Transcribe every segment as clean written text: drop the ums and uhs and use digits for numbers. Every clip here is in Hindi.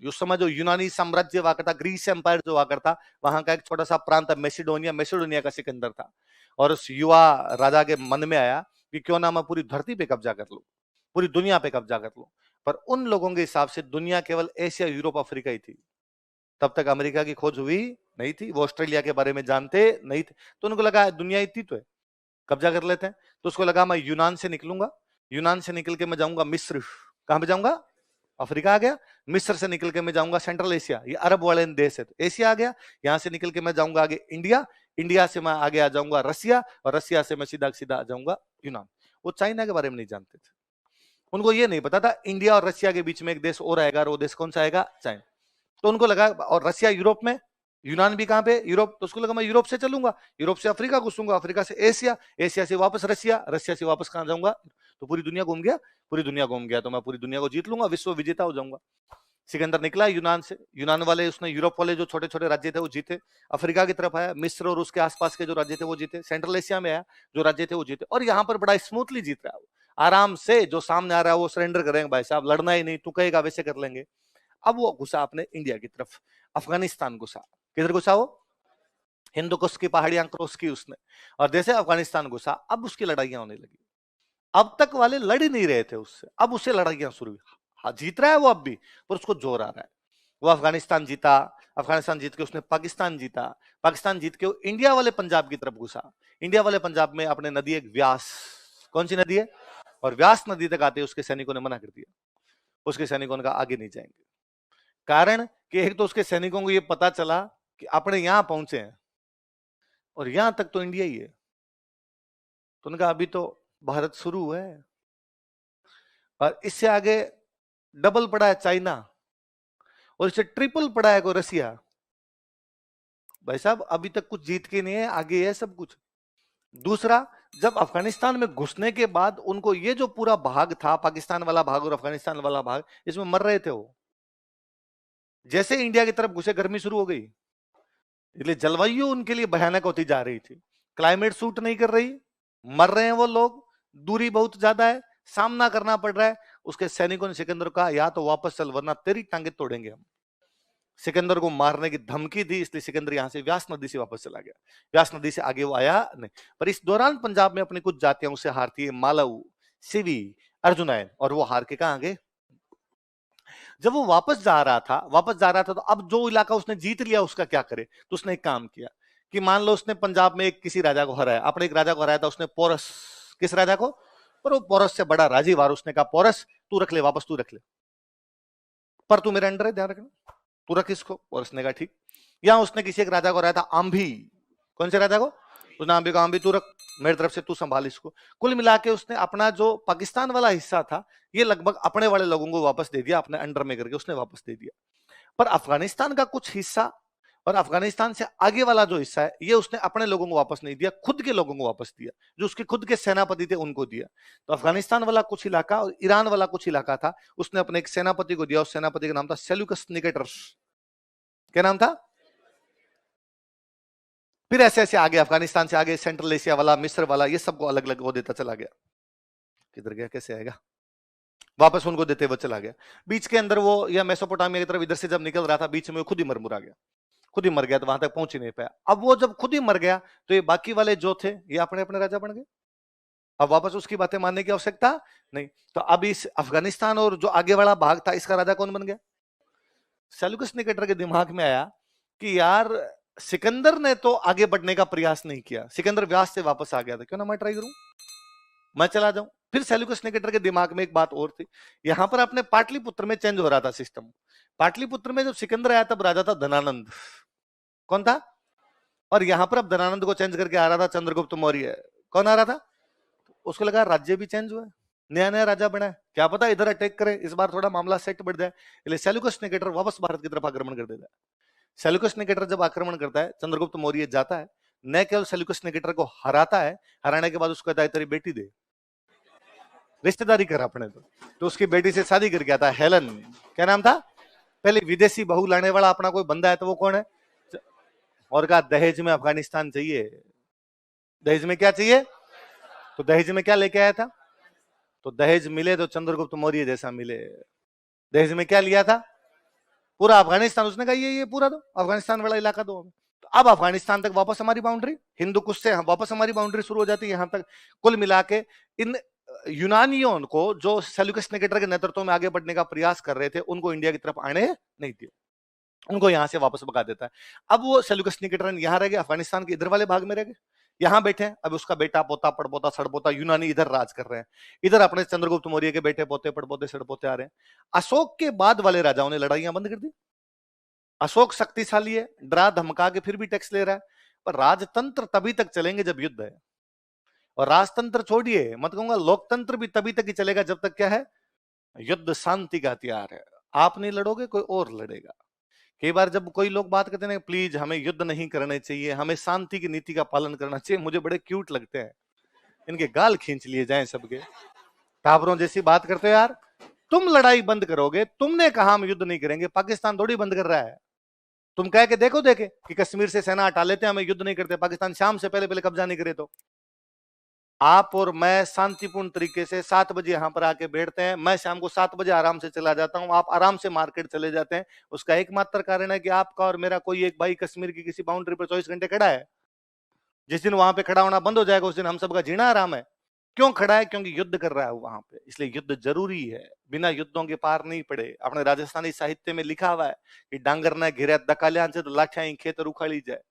उस समय जो यूनानी साम्राज्य हुआ करता, ग्रीस एम्पायर जो हुआ करता, वहां का एक छोटा सा प्रांत मैसिडोनिया, मैसिडोनिया का सिकंदर था। और उस युवा राजा के मन में आया कि क्यों ना मैं पूरी धरती पे कब्जा कर लूं, पूरी दुनिया पे कब्जा कर लूं। पर उन लोगों के हिसाब से दुनिया केवल एशिया, यूरोप, अफ्रीका ही थी। तब तक अमेरिका की खोज हुई नहीं थी, वो ऑस्ट्रेलिया के बारे में जानते नहीं थे। तो उनको लगा दुनिया इतनी तो है, कब्जा कर लेते हैं। तो उसको लगा मैं यूनान से निकलूंगा, यूनान से निकल के मैं जाऊंगा मिस्र। कहां पे जाऊंगा? अफ्रीका आ गया। मिस्र से निकल के मैं जाऊंगा सेंट्रल एशिया, ये अरब वाले देश है, तो एशिया आ गया। यहां से निकल के मैं जाऊंगा आगे इंडिया, इंडिया से मैं आगे आ जाऊंगा रसिया, और रसिया से मैं सीधा सीधा आ जाऊंगा यूनान। वो चाइना के बारे में नहीं जानते थे, उनको ये नहीं पता था इंडिया और रसिया के बीच में एक देश और आएगा, और वो देश कौन सा आएगा? चाइना। तो उनको लगा, और रसिया यूरोप में, यूनान भी कहां पे? यूरोप। तो उसको लगा मैं यूरोप से चलूंगा, यूरोप से अफ्रीका घुसूंगा, अफ्रीका से एशिया, एशिया से वापस रसिया, रसिया से वापस कहां जाऊंगा? तो पूरी दुनिया घूम गया, पूरी दुनिया घूम गया तो मैं पूरी दुनिया को जीत लूंगा, विश्व विजेता हो जाऊंगा। सिकंदर निकला यूनान से, यूनान वाले उसने यूरोप वाले जो छोटे छोटे राज्य थे वो जीते, अफ्रीका की तरफ आया, मिस्र और उसके आसपास के जो राज्य थे वो जीते, सेंट्रल एशिया में आया, जो राज्य थे वो जीते, और यहाँ पर बड़ा स्मूथली जीत रहा है, आराम से। जो सामने आ रहा है वो सरेंडर करेंगे, भाई साहब लड़ना ही नहीं, तू कहेगा वैसे कर लेंगे। अब वो घुसा अपने इंडिया की तरफ, अफगानिस्तान घुसा। किधर घुसा वो? हिंदू कुश की पहाड़ियां क्रॉस की उसने, और जैसे अफगानिस्तान घुसा, अब उसकी लड़ाइयां होने लगी। अब तक वाले लड़ ही नहीं रहे थे उससे, अब उससे लड़ाइयां शुरू हुई। हाँ, जीत रहा है वो अब भी, पर उसको जोर आ रहा है। वो अफगानिस्तान जीता, अफगानिस्तान जीत के उसने पाकिस्तान जीता, पाकिस्तान जीत के वो इंडिया वाले पंजाब की तरफ घुसा। इंडिया वाले पंजाब में अपने नदी एक व्यास, कौन सी नदी है? और व्यास नदी तक आते उसके सैनिकों ने मना कर दिया, उसके सैनिकों ने कहा आगे नहीं जाएंगे। कारण कि एक तो उसके सैनिकों को यह पता चला कि अपने यहां पहुंचे हैं, और यहां तक तो इंडिया ही है। तो उनका अभी तो भारत शुरू है, और इससे आगे डबल पड़ा है चाइना, और इससे ट्रिपल पड़ा है को रसिया। भाई साहब अभी तक कुछ जीत के नहीं है, आगे है सब कुछ। दूसरा, जब अफगानिस्तान में घुसने के बाद उनको ये जो पूरा भाग था, पाकिस्तान वाला भाग और अफगानिस्तान वाला भाग, इसमें मर रहे थे वो। जैसे इंडिया की तरफ घुसे गर्मी शुरू हो गई, इसलिए जलवायु उनके लिए भयानक होती जा रही थी, क्लाइमेट सूट नहीं कर रही, मर रहे हैं वो लोग, दूरी बहुत ज्यादा है, सामना करना पड़ रहा है। उसके सैनिकों ने सिकंदर को कहा या तो वापस चल वरना तेरी टांगे तोड़ेंगे हम। सिकंदर को मारने की धमकी दी, इसलिए सिकंदर यहां से व्यास नदी से वापस चला गया। व्यास नदी से आगे वो आया नहीं। पर इस दौरान पंजाब में अपनी कुछ जातियां उससे हारती है, मालव, सिवी, अर्जुनैन, और वो हार के कहां गए? जब वो वापस जा रहा था तो अब जो इलाका उसने जीत लिया उसका क्या करे? तो उसने एक काम किया कि मान लो उसने पंजाब में एक किसी राजा को हराया, अपने एक राजा को हराया था उसने, पोरस। किस राजा को? पर वो पोरस से बड़ा राजीवार, उसने कहा पोरस तू रख ले वापस, तू रख ले, पर तू मेरे अंडर है, ध्यान रखना, तू रख इसको। पोरस ने कहा ठीक। यहां उसने किसी एक राजा को हराया था, आंभी। कौन से राजा को? उसने आंभी को, आंभी तू रख, मेरी तरफ से तू संभाल इसको। कुल मिला के उसने अपना जो पाकिस्तान वाला हिस्सा था ये लगभग अपने वाले लोगों को वापस दे दिया, अपने अंडर में करके उसने वापस दे दिया। पर अफगानिस्तान का कुछ हिस्सा और अफगानिस्तान से आगे वाला जो हिस्सा है ये उसने अपने लोगों को वापस नहीं दिया, खुद के लोगों को वापस दिया, जो उसके खुद के सेनापति थे उनको दिया। तो अफगानिस्तान वाला कुछ इलाका और ईरान वाला कुछ इलाका था, उसने अपने एक सेनापति को दिया, उस सेनापति का नाम था सेल्यूकस निकेटर। क्या नाम था? फिर ऐसे ऐसे आगे, अफगानिस्तान से आगे सेंट्रल एशिया वाला, मिस्र वाला, ये सबको अलग अलग वो देता चला गया। किधर गया, कैसे आएगा? वापस उनको देते हुए चला गया। बीच के अंदर वो, या मेसोपोटामिया की तरफ इधर से जब निकल रहा था, बीच में वो खुद ही मरमुरा गया, खुद ही मर गया, तो वहां तक पहुंच ही नहीं पाया। अब वो जब खुद ही मर गया तो ये बाकी वाले जो थे ये अपने अपने राजा बन गए, अब वापस उसकी बातें मानने की आवश्यकता नहीं। तो अब इस अफगानिस्तान और जो आगे वाला भाग था इसका राजा कौन बन गया? सेल्यूकस निकेटर के दिमाग में आया कि यार सिकंदर ने तो आगे बढ़ने का प्रयास नहीं किया, सिकंदर व्यास से वापस आ गया था, क्यों ना मैं ट्राई करूं, मैं चला जाऊं। फिर सेल्यूकस निकेटर के दिमाग में एक बात और थी, यहां पर अपने पाटलिपुत्र में चेंज हो रहा था सिस्टम। पाटलिपुत्र में जब सिकंदर आया तब राजा था धनानंद। कौन था? और यहां पर अब धनानंद को चेंज करके आ रहा था चंद्रगुप्त मौर्य। कौन आ रहा था? उसको लगा राज्य भी चेंज हुआ है, नया नया राजा बना है, क्या पता इधर अटैक करे, इस बार थोड़ा मामला सेट बढ़ जाए, इसलिए सेल्यूकस निकेटर वापस भारत की तरफ आक्रमण कर देता है। सेल्यूकस निकेटर जब आक्रमण करता है, चंद्रगुप्त मौर्य जाता है, न केवल सेल्यूकस निकेटर को हराता है, हराने के बाद उसको कहता है तेरी बेटी दे, रिश्तेदारी कर अपने। तो उसकी बेटी से शादी करके आता है, हेलन। क्या नाम था? पहले विदेशी बहू लाने वाला अपना कोई बंदा है तो वो कौन है? और कहा दहेज में अफगानिस्तान चाहिए। दहेज में क्या चाहिए? तो दहेज में क्या लेके आया था? तो दहेज मिले तो चंद्रगुप्त मौर्य जैसा मिले। दहेज में क्या लिया था? पूरा अफगानिस्तान, उसने कहा ये पूरा दो, अफगानिस्तान वाला इलाका दो हमें। तो अब अफगानिस्तान तक वापस हमारी बाउंड्री, हिंदू कुश से वापस हमारी बाउंड्री शुरू हो जाती है यहां तक। कुल मिला के इन यूनानियों को, जो सेल्यूकस निकेटर के नेतृत्व में आगे बढ़ने का प्रयास कर रहे थे, उनको इंडिया की तरफ आने नहीं दिया, उनको यहां से वापस भगा देता है। अब वो सेल्यूकस निकेटर यहां रह गए, अफगानिस्तान के इधर वाले भाग में रह गए, यहां बैठे हैं। अब उसका बेटा पोता पड़पोता सड़पोता यूनानी इधर राज कर रहे हैं, इधर अपने चंद्रगुप्त मौर्य के बेटे पोते पड़पोते सड़पोते आ रहे हैं। अशोक के बाद वाले राजाओं ने लड़ाइयां बंद कर दी। अशोक शक्तिशाली है, डरा धमका के फिर भी टैक्स ले रहा है, पर राजतंत्र तभी तक चलेंगे जब युद्ध है। और राजतंत्र छोड़िए, मत कहूंगा लोकतंत्र भी तभी तक ही चलेगा जब तक क्या है, युद्ध शांति का हथियार है। आप नहीं लड़ोगे, कोई और लड़ेगा। कई बार जब कोई लोग बात करते हैं प्लीज हमें युद्ध नहीं करने चाहिए, हमें शांति की नीति का पालन करना चाहिए, मुझे बड़े क्यूट लगते हैं, इनके गाल खींच लिए जाएं सबके। टावरों जैसी बात करते हो यार, तुम लड़ाई बंद करोगे, तुमने कहा हम युद्ध नहीं करेंगे, पाकिस्तान थोड़ी बंद कर रहा है। तुम कह के देखो देखे कि कश्मीर से सेना हटा लेते हैं, हमें युद्ध नहीं करते, पाकिस्तान शाम से पहले पहले कब्जा नहीं करे तो। आप और मैं शांतिपूर्ण तरीके से 7 बजे यहां पर आके बैठते हैं, मैं शाम को 7 बजे आराम से चला जाता हूं, आप आराम से मार्केट चले जाते हैं। उसका एकमात्र कारण है कि आपका और मेरा कोई एक भाई कश्मीर की किसी बाउंड्री पर 24 घंटे खड़ा है। जिस दिन वहां पे खड़ा होना बंद हो जाएगा उस दिन हम सबका जीना आराम है। क्यों खड़ा है? क्योंकि युद्ध कर रहा है वहां पे, इसलिए युद्ध जरूरी है। बिना युद्धों के पार नहीं पड़े। अपने राजस्थानी साहित्य में लिखा हुआ है कि डांगर न घिरे दकाल्यां से लाठियां खेत रुखाड़ी जाए।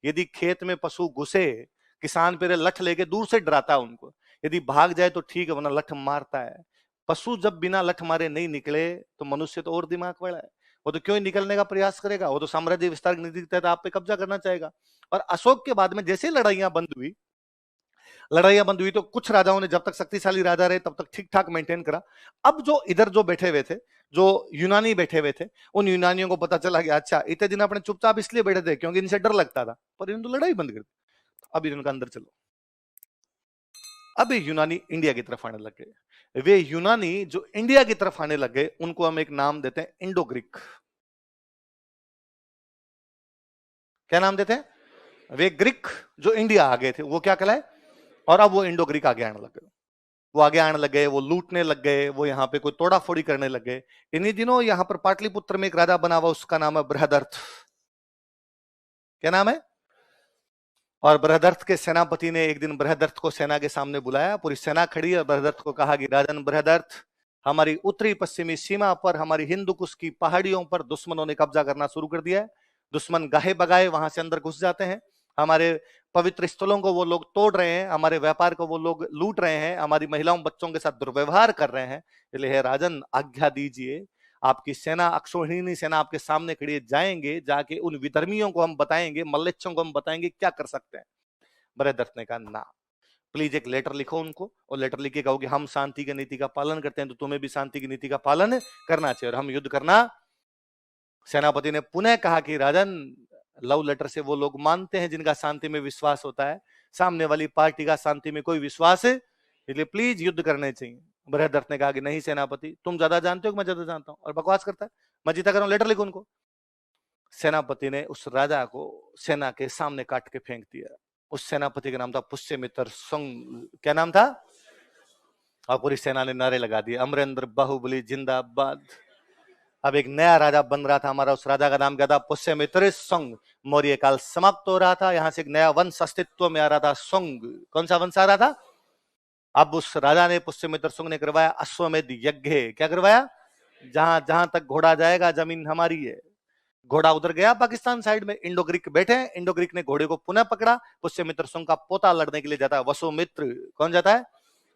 यदि खेत में पशु घुसे, किसान पहले लठ लेके दूर से डराता है उनको, यदि भाग जाए तो ठीक है, वरना लठ मारता है। पशु जब बिना लठ मारे नहीं निकले तो मनुष्य तो और दिमाग बड़ा है, वो तो क्यों ही निकलने का प्रयास करेगा, वो तो साम्राज्य विस्तार की नीति के तहत आप पे कब्जा करना चाहेगा। और अशोक के बाद में जैसे लड़ाइयां बंद हुई तो कुछ राजाओं ने, जब तक शक्तिशाली राजा रहे तब तक ठीक ठाक मेंटेन करा। अब जो इधर जो बैठे हुए थे, जो यूनानी बैठे हुए थे, उन यूनानियों को पता चला कि अच्छा इतने दिन अपने चुपचाप इसलिए बैठे थे क्योंकि इनसे डर लगता था, पर इन्होंने तो लड़ाई बंद कर दी। अब इनका अंदर चलो, अब यूनानी इंडिया की तरफ आने लग गए। वे यूनानी जो इंडिया की तरफ आने लग गए उनको हम एक नाम देते हैं इंडो ग्रीक। क्या नाम देते हैं? वे ग्रीक जो इंडिया आ गए थे वो क्या कहलाए, और अब वो इंडो ग्रीक आगे आने लग गए। वो आगे आने लग गए, वो लूटने लग गए, वो यहाँ पे कोई तोड़ा फोड़ी करने लग गए। इन्हीं दिनों यहाँ पर पाटलिपुत्र में एक राजा बना हुआ, उसका नाम है बृहदर्थ। क्या नाम है? और बृहदर्थ के सेनापति ने एक दिन बृहदर्थ को सेना के सामने बुलाया, पूरी सेना खड़ी है, बृहदर्थ को कहा कि राजन बृहदर्थ, हमारी उत्तरी पश्चिमी सीमा पर, हमारी हिंदू कुश की पहाड़ियों पर दुश्मनों ने कब्जा करना शुरू कर दिया है। दुश्मन गाहे बगाए वहां से अंदर घुस जाते हैं, हमारे पवित्र स्थलों को वो लोग तोड़ रहे हैं, हमारे व्यापार को वो लोग लूट रहे हैं, हमारी महिलाओं बच्चों के साथ दुर्व्यवहार कर रहे हैं। इसलिए राजन आज्ञा दीजिए, आपकी सेना, अक्षोहिणी सेना आपके सामने खड़ी है, जाएंगे, जाके उन विधर्मियों को हम बताएंगे, मल्लेच्छों को हम बताएंगे क्या कर सकते हैं। बृहदर्थ ने कहा ना, प्लीज एक लेटर लिखो उनको, और लेटर लिख के कहो कि हम शांति की नीति का पालन करते हैं, तो तुम्हें भी शांति की नीति का पालन करना चाहिए और हम युद्ध करना। सेनापति ने पुनः कहा कि राजन, लव लेटर से वो लोग मानते हैं जिनका शांति में विश्वास होता है, सामने वाली पार्टी का शांति में कोई विश्वास है, इसलिए प्लीज युद्ध करने चाहिए। बृहदर्थ ने कहा कि नहीं सेनापति, तुम ज्यादा जानते हो कि मैं ज्यादा जानता हूं, और बकवास करता है, मैं जीता कर रहा हूं, लेटर लिखो उनको। सेनापति ने उस राजा को सेना के सामने काट के फेंक दिया। उस सेनापति का नाम था पुष्यमित्र संग। क्या नाम था? और पूरी सेना ने नारे लगा दिए, अमरेंद्र बाहुबली जिंदाबाद। अब एक नया राजा बन रहा था हमारा, उस राजा का नाम क्या था? पुष्यमित्र संग। मौर्य काल समाप्त हो रहा था, यहां से एक नया वंश अस्तित्व में आ रहा था, संग। कौन सा वंश आ रहा था? अब उस राजा ने, पुष्यमित्र संग ने करवाया अश्वमेध यज्ञ। क्या करवाया? जहां जहां तक घोड़ा जाएगा जमीन हमारी है। घोड़ा उधर गया पाकिस्तान साइड में, इंडो ग्रीक बैठे, इंडो ग्रीक ने घोड़े को पुनः पकड़ा। पुष्यमित्र संग का पोता लड़ने के लिए जाता है, वसुमित्र। कौन जाता है?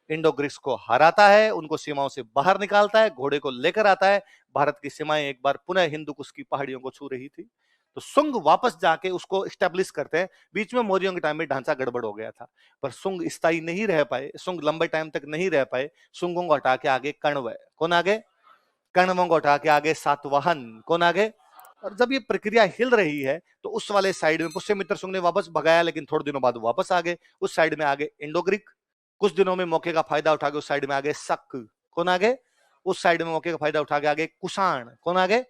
इंडो ग्रीक्स को हराता है, उनको सीमाओं से बाहर निकालता है, घोड़े को लेकर आता है। भारत की सीमाएं एक बार पुनः हिंदू कुश की पहाड़ियों को छू रही थी। तो सुंग वापस जाके उसको स्टैब्लिश करते हैं। बीच में मौर्यों के टाइम में ढांचा गड़बड़ हो गया था, पर सुंग स्थायी नहीं रह पाए, सुंग लंबे टाइम तक नहीं रह पाए। सुंगों को हटा के आगे कण्व। कौन आगे? कण्वों को हटा के आगे सातवाहन। कौन आगे? और जब ये प्रक्रिया हिल रही है तो उस वाले साइड में पुष्यमित्र संग ने वापस भगाया, लेकिन थोड़े दिनों बाद वापस आ गए। उस साइड में आगे इंडो ग्रीक, कुछ दिनों में मौके का फायदा उठा के उस साइड में आगे शक। कौन आगे? उस साइड में मौके का फायदा उठा के आगे कुषाण। कौन आगे?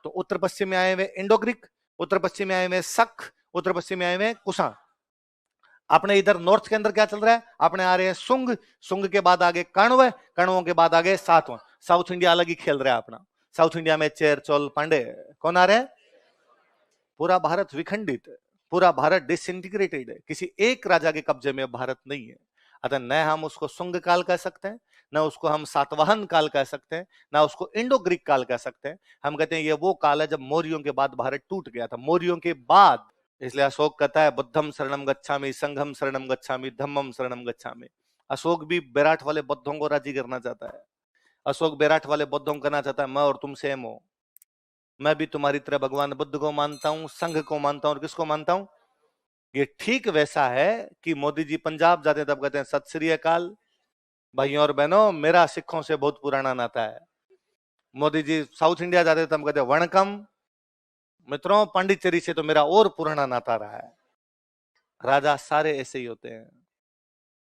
तो उत्तर पश्चिम में आए हुए इंडो ग्रीक, उत्तर पश्चिम में आए हुए शक, उत्तर पश्चिम में आए हुए कुषाण। अपने इधर नॉर्थ के अंदर क्या चल रहा है? अपने आ रहे हैं सुंग, सुंग के बाद आगे कण्व, कण्वों के बाद आगे सातवां। साउथ इंडिया अलग ही खेल रहा है अपना। साउथ इंडिया में चेर चोल पांडे कौन आ रहे हैं? पूरा भारत विखंडित है, पूरा भारत डिसइंटीग्रेटेड है, किसी एक राजा के कब्जे में भारत नहीं है। अतः न हम उसको शुंग काल कह सकते हैं, न उसको हम सातवाहन काल कह सकते हैं, न उसको इंडो ग्रीक काल कह सकते हैं। हम कहते हैं ये वो काल है जब मौर्यों के बाद भारत टूट गया था, मौर्यों के बाद। इसलिए अशोक कहता है बुद्धम शरणम गच्छामि, संघम शरणम गच्छामि, धम्मम शरणम गच्छामि। अशोक भी बैराट वाले बुद्धों को राजी करना चाहता है। अशोक बैराट वाले बुद्धों को कहना चाहता है मैं और तुम सेम हो, मैं भी तुम्हारी तरह भगवान बुद्ध को मानता हूं, संघ को मानता हूं और किसको मानता हूं। ये ठीक वैसा है कि मोदी जी पंजाब जाते हैं तब कहते हैं सत श्री अकाल भाइयों और बहनों, मेरा सिखों से बहुत पुराना नाता है। मोदी जी साउथ इंडिया जाते हैं तब कहते हैं वणकम मित्रों, पांडिचेरी से तो मेरा और पुराना नाता रहा है। राजा सारे ऐसे ही होते हैं,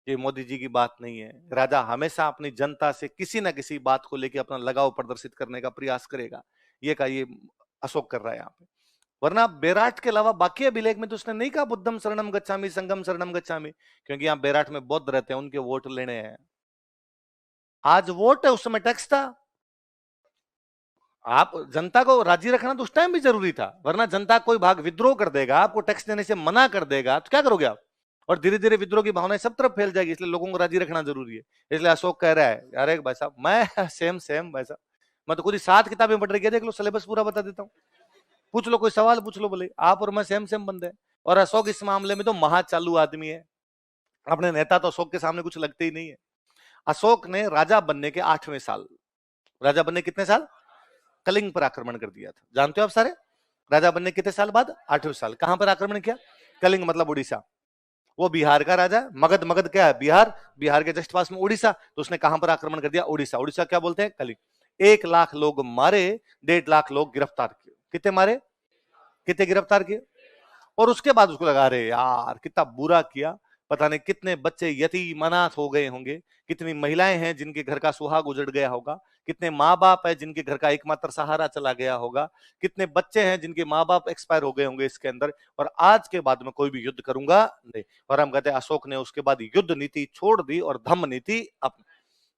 ये मोदी जी की बात नहीं है। राजा हमेशा अपनी जनता से किसी ना किसी बात को लेकर अपना लगाव प्रदर्शित करने का प्रयास करेगा। ये अशोक कर रहा है यहाँ पे। वरना बैराट के अलावा बाकी अभिलेख में तो उसने नहीं कहा बुद्धम शरणम गच्छामि, संगम शरणम गच्छामि, क्योंकि यहाँ बैराट में बौद्ध रहते हैं, उनके वोट लेने हैं। आज वोट है, उस समय टैक्स था। आप जनता को राजी रखना तो उस टाइम भी जरूरी था, वरना जनता कोई भाग विद्रोह कर देगा, आपको टैक्स देने से मना कर देगा, तो क्या करोगे आप? और धीरे धीरे विद्रोह की भावनाएं सब तरफ फैल जाएगी। इसलिए लोगों को राजी रखना जरूरी है। इसलिए अशोक कह रहा है अरे भाई साहब, मैं सेम भाई साहब, मैं तो खुद 7 किताबें पढ़ रही है, देख लो सिलेबस पूरा बता देता हूँ, पूछ लो, कोई सवाल पूछ लो, बोले आप और मैं सेम बंदे हैं। और अशोक इस मामले में तो महाचालू आदमी है, अपने नेता तो अशोक के सामने कुछ लगते ही नहीं है। अशोक ने राजा बनने के 8वें साल, राजा बनने कितने साल, कलिंग पर आक्रमण कर दिया था। जानते हो आप सारे, राजा बनने कितने साल बाद, 8वें साल। कहां पर आक्रमण किया? कलिंग मतलब उड़ीसा। वो बिहार का राजा, मगध, मगध क्या है? बिहार, बिहार के जस्ट पास में उड़ीसा, तो उसने कहां पर आक्रमण कर दिया? उड़ीसा। उड़ीसा क्या बोलते हैं? कलिंग। 1 लाख लोग मारे, 1.5 लाख लोग गिरफ्तार किए। कितने मारे, कितने गिरफ्तार किए? और उसके बाद उसको लगा रहे यार कितना बुरा किया, पता नहीं कितने बच्चे यतीम अनाथ हो गए होंगे, कितनी महिलाएं हैं जिनके घर का सुहाग उजड़ गया होगा, कितने माँ बाप है जिनके घर का एकमात्र सहारा चला गया होगा, कितने बच्चे हैं जिनके माँ बाप एक्सपायर हो गए होंगे इसके अंदर, और आज के बाद में कोई भी युद्ध करूंगा नहीं। और हम कहते हैं अशोक ने उसके बाद युद्ध नीति छोड़ दी और धम्म नीति अपनी,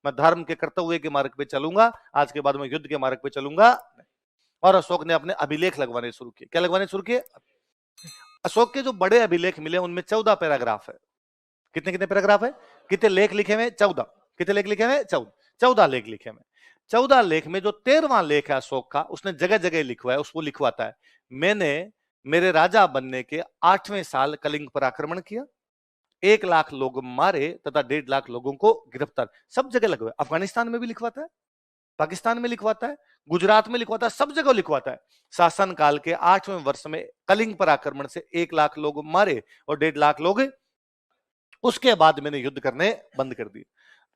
मैं धर्म के कर्तव्य के मार्ग पे चलूंगा, आज के बाद में युद्ध के मार्ग पे चलूंगा। और अशोक ने अपने अभिलेख लगवाने शुरू किए। क्या लगवाने शुरू किए? अशोक के जो बड़े अभिलेख मिले उनमें 14 पैराग्राफ है। कितने कितने पैराग्राफ है, कितने लेख लिखे हुए? 14। कितने लेख लिखे हुए? 14 लेख लिखे हुए। 14 लेख में जो 13वां लेख है अशोक का, उसने जगह जगह लिखवाया, उसको लिखवाता है मैंने मेरे राजा बनने के 8वें साल कलिंग पर आक्रमण किया, 1 लाख लोग मारे तथा 1.5 लाख लोगों को गिरफ्तार। सब जगह लगवाया, अफगानिस्तान में भी लिखवाता है, पाकिस्तान में लिखवाता है, गुजरात में लिखवाता है, सब जगह लिखवाता है। शासन काल के 8वें वर्ष में कलिंग पर आक्रमण से 1 लाख लोग मारे और 1.5 लाख लोग, उसके बाद मैंने युद्ध करने बंद कर दिए।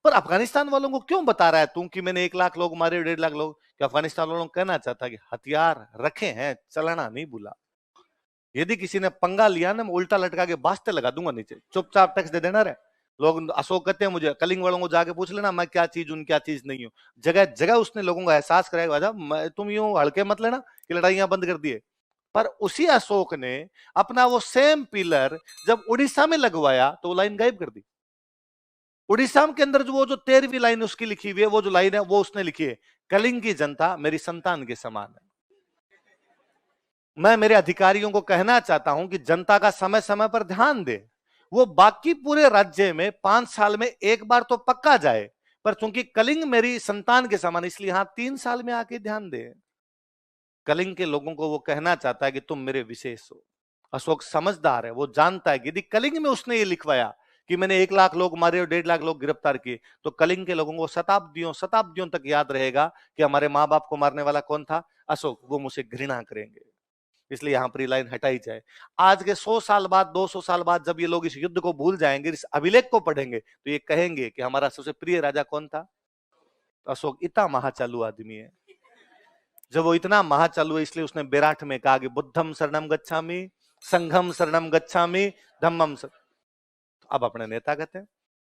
पर अफगानिस्तान वालों को क्यों बता रहा है तू कि मैंने 1 लाख लोग मारे, 1.5 लाख लोग? कि अफगानिस्तान वालों को कहना चाहता है कि हथियार रखे हैं, चलाना नहीं भूला। यदि किसी ने पंगा लिया ना, मैं उल्टा लटका के बास्ते लगा दूंगा नीचे, चुपचाप टैक्स दे देना रे। लोग अशोक कहते हैं मुझे कलिंग वालों को जाके पूछ लेना मैं क्या चीज हूं क्या चीज नहीं हूं। जगह जगह उसने लोगों को एहसास कराया, तुम यूं हल्के मत लेना कि लड़ाइयां बंद कर दिए। पर उसी अशोक ने अपना वो सेम पिलर जब उड़ीसा में लगवाया तो वो लाइन गायब कर दी। उड़ीसा के अंदर जो 13वीं लाइन उसकी लिखी हुई है, वो जो लाइन है वो उसने लिखी है, कलिंग की जनता मेरी संतान के समान है। मैं मेरे अधिकारियों को कहना चाहता हूं कि जनता का समय समय पर ध्यान दे। वो बाकी पूरे राज्य में 5 साल में एक बार तो पक्का जाए, पर चूंकि कलिंग मेरी संतान के समान, इसलिए यहां 3 साल में आके ध्यान दे। कलिंग के लोगों को वो कहना चाहता है कि तुम मेरे विशेष हो। अशोक समझदार है, वो जानता है कि यदि कलिंग में उसने ये लिखवाया कि मैंने 1 लाख लोग मारे और 1.5 लाख लोग गिरफ्तार किए, तो कलिंग के लोगों को शताब्दियों शताब्दियों तक याद रहेगा कि हमारे माँ बाप को मारने वाला कौन था? अशोक। वो मुझे घृणा करेंगे, इसलिए यहां पर लाइन हटाई जाए। आज के 100 साल बाद, 200 साल बाद जब ये लोग इस युद्ध को भूल जाएंगे, इस अभिलेख को पढ़ेंगे, तो ये कहेंगे कि हमारा सबसे प्रिय राजा कौन था? अशोक। इतना महाचालू आदमी है। जब वो इतना महाचालू है, इसलिए उसने बैराठ में कहा कि बुद्धम शरणम गच्छामि, संघम शरणम गच्छामि, धम्मम। अब अपने नेता कहते हैं,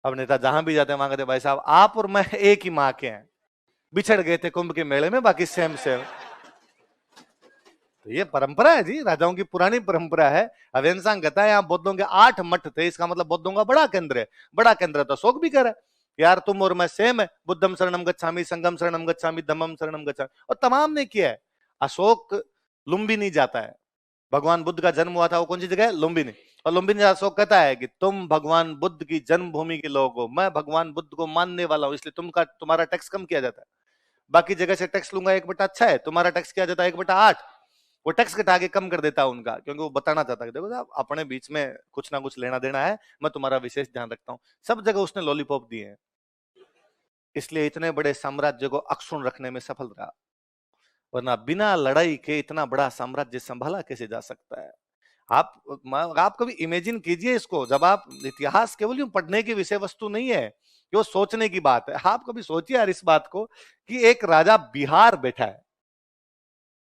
अब नेता जहां भी जाते हैं वहां कहते हैं भाई साहब आप और मैं एक ही माँ के हैं, बिछड़ गए थे कुंभ के मेले में, बाकी सेम सेम। तो ये परंपरा है जी, राजाओं की पुरानी परंपरा है। अवेंसांग कहता है यहाँ बौद्धों के 8 मठ थे, इसका मतलब बौद्धों का बड़ा केंद्र है, बड़ा केंद्र है। तो अशोक भी कह रहा है यार तुम और मैं सेम है, बुद्धम शरणम गच्छामि, संघम शरणम गच्छामि, धम्मम शरणम गच्छामि, और तमाम ने किया है। अशोक लुम्बिनी जाता है, भगवान बुद्ध का जन्म हुआ था वो कौन सी जगह है? लुम्बिनी। और लुम्बिनी अशोक कहता है कि तुम भगवान बुद्ध की जन्मभूमि के लोग हो, मैं भगवान बुद्ध को मानने वाला हूं, इसलिए तुम्हारा टैक्स कम किया जाता है। बाकी जगह से टैक्स लूंगा 1/6 है, तुम्हारा टैक्स किया जाता है 1/8। वो टैक्स घटा के कम कर देता है उनका, क्योंकि वो बताना चाहता है देखो साहब अपने बीच में कुछ ना कुछ लेना देना है, मैं तुम्हारा विशेष ध्यान रखता हूं। सब जगह उसने लॉलीपॉप दिए हैं, इसलिए इतने बड़े साम्राज्य को अक्षुण्ण रखने में सफल रहा, वरना बिना लड़ाई के इतना बड़ा साम्राज्य संभाला कैसे जा सकता है? आप कभी इमेजिन कीजिए इसको, जब आप इतिहास केवल यूं पढ़ने की विषय वस्तु नहीं है, ये सोचने की बात है। आप कभी सोचिए यार इस बात को कि एक राजा बिहार बैठा है,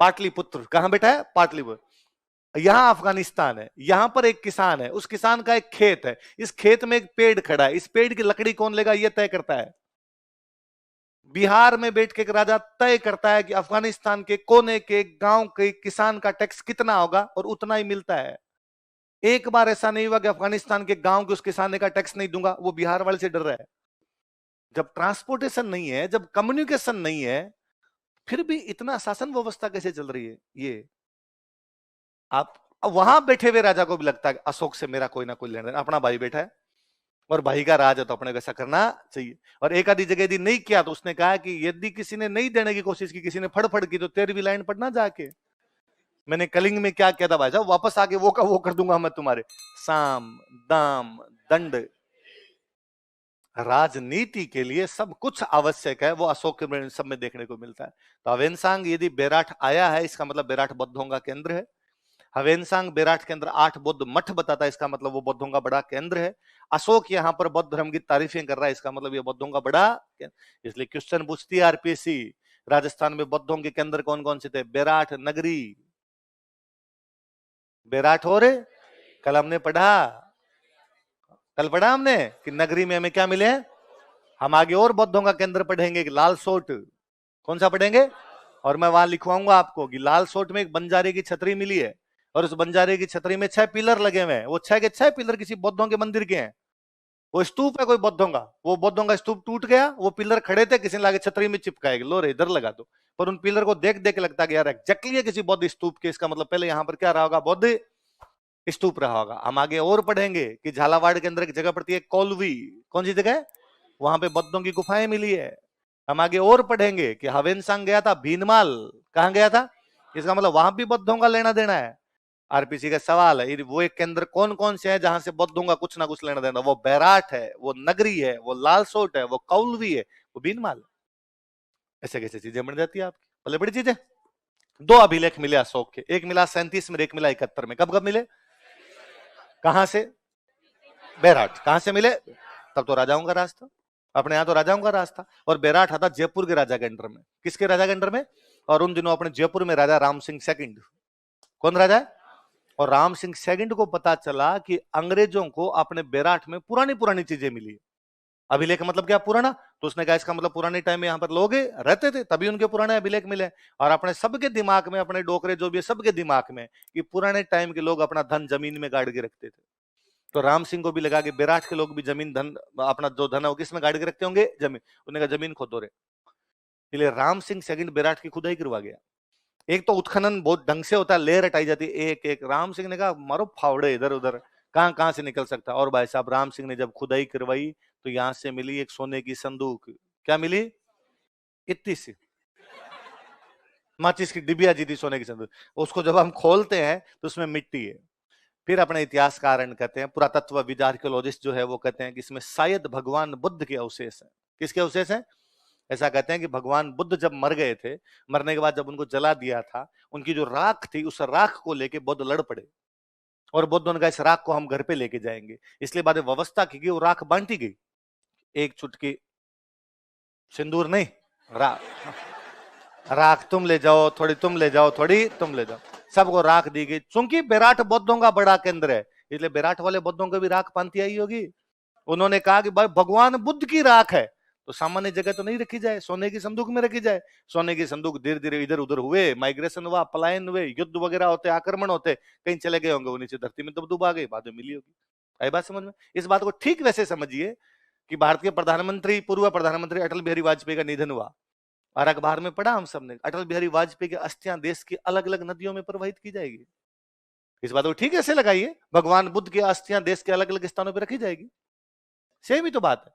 पाटलिपुत्र कहां बैठा है? पाटलिपुत्र। यहां अफगानिस्तान है, यहां पर एक किसान है, उस किसान का एक खेत है, इस खेत में एक पेड़ खड़ा है, इस पेड़ की लकड़ी कौन लेगा यह तय करता है। बिहार में बैठ के एक राजा तय करता है कि अफगानिस्तान के कोने के गांव के किसान का टैक्स कितना होगा, और उतना ही मिलता है। एक बार ऐसा नहीं हुआ कि अफगानिस्तान के गांव के उस किसान का टैक्स नहीं दूंगा, वो बिहार वाले से डर रहा है। जब ट्रांसपोर्टेशन नहीं है, जब कम्युनिकेशन नहीं है, फिर भी इतना शासन व्यवस्था कैसे चल रही है? ये आप वहां बैठे हुए राजा को भी लगता है कि अशोक से मेरा कोई ना कोई लेना देना, अपना भाई बैठा है और भाई का राज है तो अपने को ऐसा करना चाहिए। और एक आधी जगह यदि नहीं किया तो उसने कहा कि यदि किसी ने नहीं देने की कोशिश की, किसी ने फड़फड़ की, तो 13वीं लाइन पढ़ना जाके, मैंने कलिंग में क्या किया था भाई साहब, वापस आके वो का वो कर दूंगा मैं तुम्हारे। साम दाम दंड, राजनीति के लिए सब कुछ आवश्यक है, वो अशोक के सब में देखने को मिलता है। तो हवेनसांग यदि बेराठ आया है, इसका मतलब बेराठ बौद्धों का केंद्र है। हवेनसांग बेराठ के अंदर 8 बौद्ध मठ बताता है, इसका मतलब वो बौद्धों का बड़ा केंद्र है। अशोक यहाँ पर बौद्ध धर्म की तारीफें कर रहा है, इसका मतलब ये बौद्धों का बड़ा केंद्र। इसलिए क्वेश्चन पूछती है आरपीएससी, राजस्थान में बौद्धों के केंद्र कौन कौन से थे? बेराठ नगरी, बेराठ और कल हमने पढ़ा, कल पढ़ा हमने कि नगरी में हमें क्या मिले। हम आगे और बौद्धों का केंद्र पढ़ेंगे कि लालसोट, कौन सा पढ़ेंगे? और मैं वहां लिखवाऊंगा आपको कि लालसोट में एक बंजारे की छतरी मिली है, और उस बंजारे की छतरी में 6 पिलर लगे हुए हैं, वो 6 के 6 पिलर किसी बौद्धों के मंदिर के हैं। वो स्तूप है कोई बौद्धों का, वो बौद्धों का स्तूप टूट गया, वो पिलर खड़े थे, किसी ने लाके छतरी में चिपकाएगा, लो रे इधर लगा दो। पर उन पिलर को देख देख लगता है कि यार एग्जैक्टली है किसी बौद्ध स्तूप के, इसका मतलब पहले यहां पर क्या रहा होगा? बौद्ध स्तूप रहा होगा। हम आगे और पढ़ेंगे कि झालावाड़ के अंदर एक जगह पड़ती है कौलवी, कौन सी जगह है? वहां पे बौद्धों की गुफाएं मिली है। हम आगे और पढ़ेंगे कि हवेनसांग गया था भीनमाल, कहां गया था? इसका मतलब वहां भी बौद्धों का लेना देना है। आरपीसी का सवाल है वो एक केंद्र कौन कौन से है जहां से बौद्धों का कुछ ना कुछ लेना देना? वो बैराट है, वो नगरी है, वो लालसोट है, वो कौलवी है, वो भीनमाल। ऐसे कैसे चीजें बन जाती है आपकी, पहले बड़ी चीजें। 2 अभिलेख मिले अशोक के, एक मिला 37 में, एक मिला 71 में। कब कब मिले? कहां से? बैराट। कहां से मिले? तब तो राजाओं का राज था, अपने यहां तो राजाओं का राज था। और बैराट था जयपुर के राजा के अंडर में। किसके राजा के अंडर में? और उन दिनों अपने जयपुर में राजा राम सिंह सेकंड। कौन राजा है? और राम सिंह सेकंड को पता चला कि अंग्रेजों को अपने बैराट में पुरानी पुरानी चीजें मिली। अभिलेख मतलब क्या? पुराना। तो उसने कहा इसका मतलब पुराने टाइम में यहाँ पर लोग रहते थे, तभी उनके पुराने अभिलेख मिले। और अपने सबके दिमाग में, अपने डोकरे जो भी है सबके दिमाग में, कि पुराने टाइम के लोग अपना धन जमीन में गाड़ के रखते थे। तो राम सिंह को भी लगा कि बैराठ के लोग भी जमीन धन, अपना जो धन है वो किसमें गाड़ के रखते होंगे? जमीन। उन्होंने कहा जमीन खोदो रे। इसलिए राम सिंह सेकंड बैराठ की खुदाई करवा गया। एक तो उत्खनन बहुत ढंग से होता है, लेयर हटाई जाती है एक एक। राम सिंह ने कहा मारो फावड़े इधर उधर, कहां कहां से निकल सकता। और भाई साहब राम सिंह ने जब खुदाई करवाई तो यहां से मिली एक सोने की संदूक। क्या मिली? इतनी सी माचिस की डिबिया जी थी, सोने की संदूक। उसको जब हम खोलते हैं तो उसमें मिट्टी है। फिर अपने इतिहासकार कहते हैं, पुरातत्वविद आर्कियोलॉजिस्ट जो है वो कहते हैं कि इसमें शायद भगवान बुद्ध के अवशेष हैं। किसके अवशेष हैं? ऐसा कहते हैं कि भगवान बुद्ध जब मर गए थे, मरने के बाद जब उनको जला दिया था, उनकी जो राख थी उस राख को लेके बुद्ध लड़ पड़े, और बुद्ध ने कहा इस राख को हम घर पे लेके जाएंगे। इसलिए बाद में व्यवस्था की गई, वो राख बांटी गई। एक चुटकी सिंदूर नहीं, राख, राख तुम ले जाओ थोड़ी, तुम ले जाओ थोड़ी, तुम ले जाओ, सबको राख दी गई। चूंकि बैराठ बौद्धों का बड़ा केंद्र है, इसलिए बैराठ वाले बौद्धों को भी राख पांति आई होगी। उन्होंने कहा कि भाई भगवान बुद्ध की राख है तो सामान्य जगह तो नहीं रखी जाए, सोने की संदूक में रखी जाए। सोने की संदूक धीरे धीरे इधर उधर हुए, माइग्रेशन हुआ, पलायन हुए, युद्ध वगैरह होते, आक्रमण होते, कहीं चले गए होंगे, वो नीचे धरती में दबदब आ गई, बाद में मिली होगी। आई बात समझ में? इस बात को ठीक वैसे समझिए कि भारतीय प्रधानमंत्री, पूर्व प्रधानमंत्री अटल बिहारी वाजपेयी का निधन हुआ और अखबार में पढ़ा हम सबने, अटल बिहारी वाजपेयी की अस्थियां देश की अलग अलग नदियों में प्रवाहित की जाएगी। इस बात को ठीक ऐसे लगाइए, भगवान बुद्ध की अस्थियां देश के अलग अलग स्थानों पर रखी जाएगी, सेम ही तो बात है।